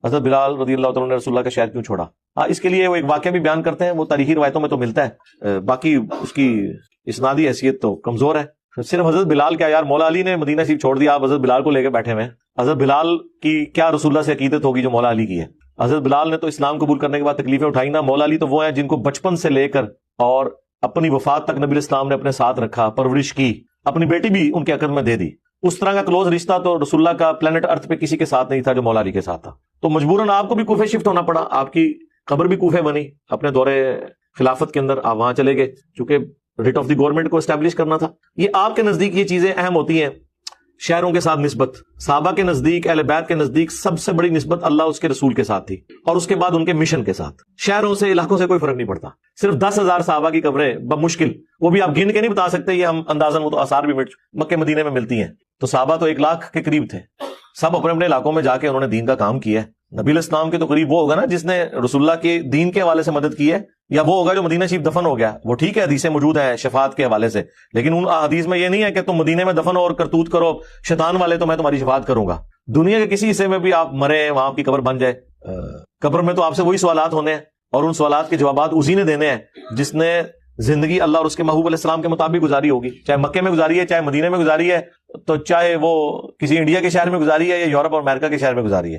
حضرت بلال رضی اللہ تعالیٰ نے رسول اللہ کا شہر کیوں چھوڑا؟ اس کے لیے وہ ایک واقعہ بھی بیان کرتے ہیں، وہ تاریخی روایتوں میں تو ملتا ہے، باقی اس کی اسنادی حیثیت تو کمزور ہے۔ صرف حضرت بلال کیا یار، مولا علی نے مدینہ شریف چھوڑ دیا، آپ حضرت بلال کو لے کے بیٹھے ہوئے ہیں۔ حضرت بلال کی کیا رسول اللہ سے عقیدت ہوگی جو مولا علی کی ہے؟ حضرت بلال نے تو اسلام قبول کرنے کے بعد تکلیفیں اٹھائی نا، مولا علی تو وہ ہیں جن کو بچپن سے لے کر اور اپنی وفات تک نبی اسلام نے اپنے ساتھ رکھا، پرورش کی، اپنی بیٹی بھی ان کے عقد میں دے دی۔ اس طرح کا کلوز رشتہ تو رسول اللہ کا پلانٹ ارتھ پہ کسی کے ساتھ نہیں تھا جو مولا علی کے ساتھ تھا۔ تو مجبوراً آپ کو بھی کوفے شفٹ ہونا پڑا، آپ کی قبر بھی کوفے بنی، اپنے دور خلافت کے اندر آپ وہاں چلے گئے چونکہ ریٹ آف دی گورنمنٹ کو اسٹیبلش کرنا تھا۔ یہ آپ کے نزدیک یہ چیزیں اہم ہوتی ہیں، شہروں کے ساتھ نسبت، صحابہ کے نزدیک، اہل بیت کے نزدیک سب سے بڑی نسبت اللہ اس کے رسول کے ساتھ تھی، اور اس کے بعد ان کے مشن کے ساتھ۔ شہروں سے، علاقوں سے کوئی فرق نہیں پڑتا۔ صرف 10,000 صحابہ کی قبریں بمشکل، وہ بھی آپ گن کے نہیں بتا سکتے، یہ ہم اندازاً، وہ تو آثار بھی مکہ مدینے میں ملتی ہیں۔ تو صحابہ تو 1,00,000 کے قریب تھے، سب اپنے اپنے علاقوں میں جا کے انہوں نے دین کا کام کیا ہے۔ نبی علیہ السلام کے تو قریب وہ ہوگا نا جس نے رسول اللہ کے دین کے حوالے سے مدد کی ہے، یا وہ ہوگا جو مدینہ شریف دفن ہو گیا۔ وہ ٹھیک ہے حدیثیں موجود ہیں شفاعت کے حوالے سے، لیکن ان حدیث میں یہ نہیں ہے کہ تم مدینے میں دفن ہو اور کرتوت کرو شیطان والے تو میں تمہاری شفاعت کروں گا۔ دنیا کے کسی حصے میں بھی آپ مرے، وہاں آپ کی قبر بن جائے، قبر میں تو آپ سے وہی سوالات ہونے ہیں، اور ان سوالات کے جوابات اسی نے دینے ہیں جس نے زندگی اللہ اور اس کے محبوب علیہ السلام کے مطابق گزاری ہوگی، چاہے مکے میں گزاری ہے، چاہے مدینے میں گزاری ہے، تو چاہے وہ کسی انڈیا کے شہر میں گزاری ہے یا یورپ اور امریکہ کے شہر میں گزاری ہے۔